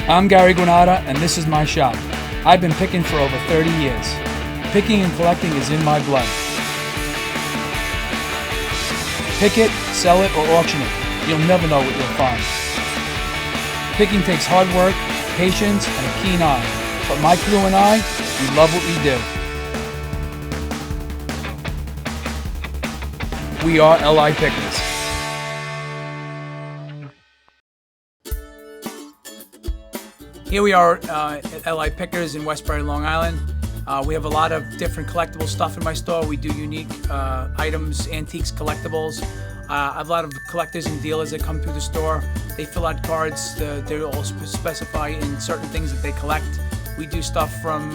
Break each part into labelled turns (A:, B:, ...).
A: I'm Gary Granada, and this is my shop. I've been picking for over 30 years. Picking and collecting is in my blood. Pick it, sell it, or auction it. You'll never know what you'll find. Picking takes hard work, patience, and a keen eye. But my crew and I, we love what we do. We are LI Pickers. Here we are at LI Pickers in Westbury, Long Island. We have a lot of different collectible stuff in my store. We do unique items, antiques, collectibles. I have a lot of collectors and dealers that come through the store. They fill out cards. They all specify in certain things that they collect. We do stuff from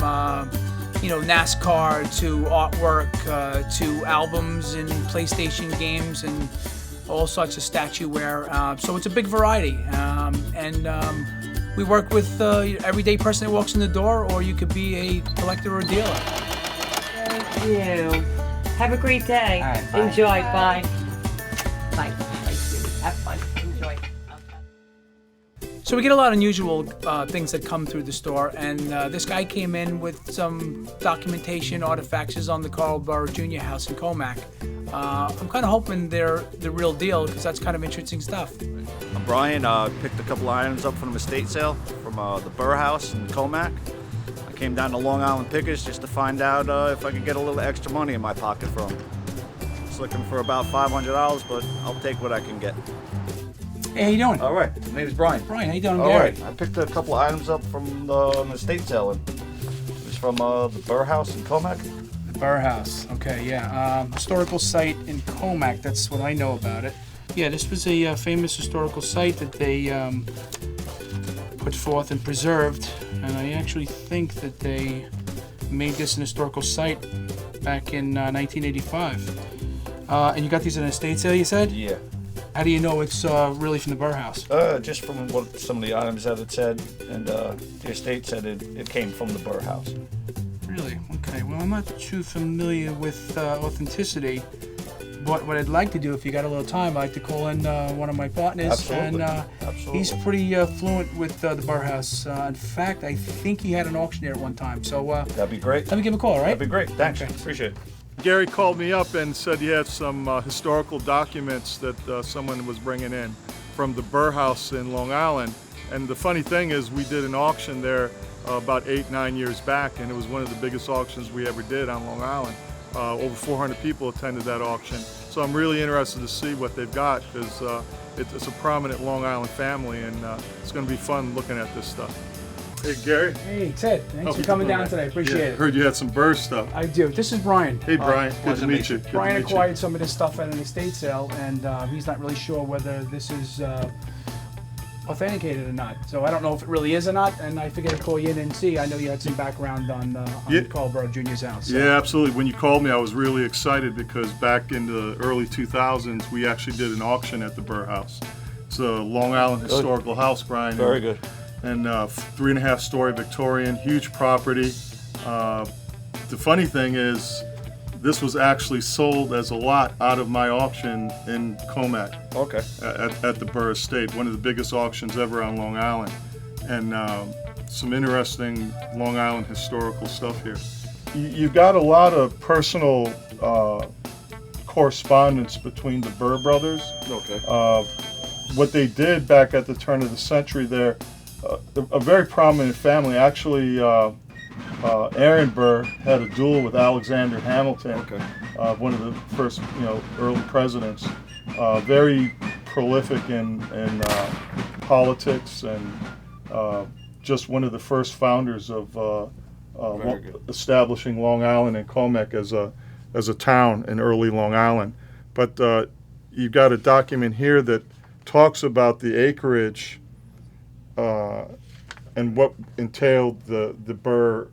A: NASCAR to artwork to albums and PlayStation games and all sorts of statueware. So it's a big variety. We work with everyday person that walks in the door, or you could be a collector or dealer.
B: Thank you. Have a great day.
C: All right, bye.
B: Enjoy. Bye. Bye. Bye, sweetie. Have fun. Enjoy.
A: So we get a lot of unusual things that come through the store, and this guy came in with some documentation artifacts. Is on the Carl Burr Jr. house in Commack. I'm kind of hoping they're the real deal because that's kind of interesting stuff.
D: I'm Brian. Picked a couple of items up from an estate sale from the Burr house in Commack. I came down to Long Island Pickers just to find out if I could get a little extra money in my pocket from them. Just looking for about $500, but I'll take what I can get.
A: Hey, how you doing?
D: All right. My name is Brian.
A: Brian, how you doing?
D: All
A: Gary?
D: right. I picked a couple of items up from an estate sale. It was from the Burr house in Commack.
A: Burr House. Okay, yeah. Historical site in Commack. That's what I know about it. Yeah, this was a famous historical site that they put forth and preserved, and I actually think that they made this an historical site back in 1985. And you got these in an estate sale, you said?
D: Yeah.
A: How do you know it's really from the Burr House?
D: Just from what some of the items that it said, and the estate said it came from the Burr house.
A: Really? Okay. Well, I'm not too familiar with authenticity. But what I'd like to do, if you got a little time, I'd like to call in one of my partners.
D: Absolutely.
A: And
D: Absolutely.
A: he's pretty fluent with the Burr House. In fact, I think he had an auction there at one time. So
D: That'd be great.
A: let me give him a call, all right?
D: That'd be great. Thanks.
A: Okay.
D: Appreciate it.
E: Gary called me up and said he had some historical documents that someone was bringing in from the Burr House in Long Island. And the funny thing is we did an auction there about 8-9 years back, and it was one of the biggest auctions we ever did on Long Island. Over 400 people attended that auction. So I'm really interested to see what they've got because it's a prominent Long Island family, and it's going to be fun looking at this stuff. Hey, Gary.
A: Hey, Ted. Thanks for coming down today. Appreciate it.
E: Heard you had some Burr stuff.
A: I do. This is Brian.
E: Hey, Brian. Good to meet you. Good to
A: Brian
E: meet you.
A: acquired some of this stuff at an estate sale, and he's not really sure whether this is authenticated or not. So I don't know if it really is or not, and I figured I'd call you in and see. I know you had some background on Carl Burr Jr.'s house. So.
E: Yeah, absolutely. When you called me, I was really excited because back in the early 2000s, we actually did an auction at the Burr House. It's a Long Island historical house, Brian.
D: Very good.
E: And 3.5-story Victorian, huge property. The funny thing is, this was actually sold as a lot out of my auction in Commack.
D: Okay.
E: At the Burr Estate, one of the biggest auctions ever on Long Island. And some interesting Long Island historical stuff here. You've got a lot of personal correspondence between the Burr brothers.
D: Okay.
E: What they did back at the turn of the century there, a very prominent family, actually Aaron Burr had a duel with Alexander Hamilton, one of the first early presidents. Very prolific in politics and just one of the first founders of establishing Long Island and Commack as a town in early Long Island. But you've got a document here that talks about the acreage and what entailed the Burr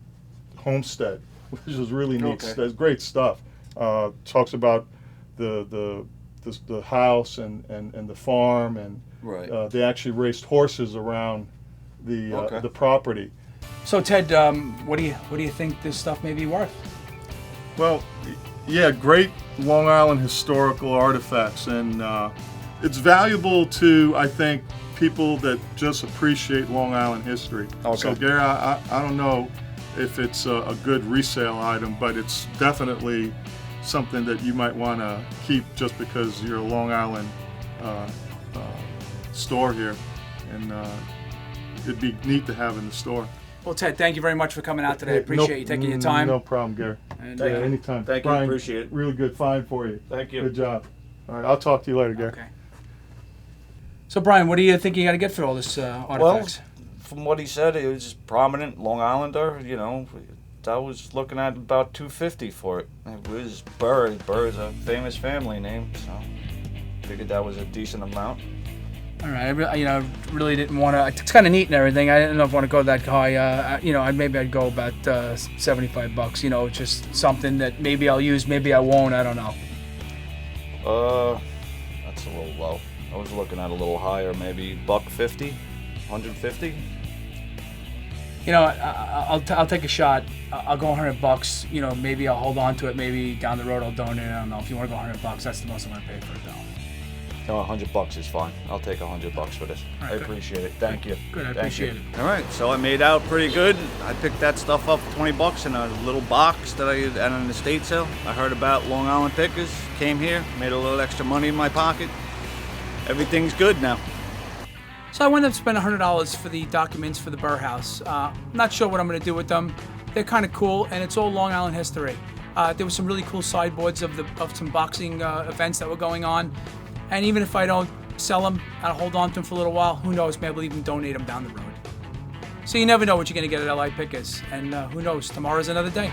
E: homestead, which is really neat. That's great stuff. Talks about the house and the farm, and they actually raced horses around the property.
A: So Ted, what do you think this stuff may be worth?
E: Well, yeah, great Long Island historical artifacts, and it's valuable to, I think, people that just appreciate Long Island history.
D: Okay.
E: So Gary, I don't know if it's a good resale item, but it's definitely something that you might want to keep just because you're a Long Island store here, and it'd be neat to have in the store.
A: Well, Ted, thank you very much for coming out today. I appreciate you taking your time.
E: No problem, Gary.
A: And,
D: Thank you.
E: Anytime.
D: Thank you,
E: Brian,
D: appreciate it.
E: Really good find for you.
D: Thank you.
E: Good job. All right, I'll talk to you later, Gary.
A: Okay. So, Brian, what do you think you got to get for all this artifacts?
D: From what he said, it was prominent Long Islander. You know, I was looking at about $250 for it. It was Burr. Burr is a famous family name, so figured that was a decent amount.
A: All right, I really didn't want to. It's kind of neat and everything. I didn't know if I want to go that high. Maybe I'd go about $75. You know, just something that maybe I'll use, maybe I won't. I don't know.
D: That's a little low. I was looking at a little higher, maybe $150, $150.
A: You know, I'll take a shot. I'll go $100. You know, maybe I'll hold on to it. Maybe down the road I'll donate. I don't know. If you want to go $100, that's the most I'm gonna pay for it, though.
D: No, $100 is fine. I'll take $100 for this.
A: All right,
D: I
A: good.
D: appreciate it. Thank you.
A: Good, I
D: Thank
A: appreciate
D: you.
A: it.
D: All right, so I made out pretty good. I picked that stuff up for $20 in a little box that I had at an estate sale. I heard about Long Island Pickers, came here, made a little extra money in my pocket. Everything's good now.
A: So I went up to spend $100 for the documents for the Burr house. Not sure what I'm going to do with them. They're kind of cool, and it's all Long Island history. There were some really cool sideboards of some boxing events that were going on. And even if I don't sell them, I'll hold on to them for a little while. Who knows? Maybe I'll even donate them down the road. So you never know what you're going to get at LI Pickers. And who knows? Tomorrow's another day.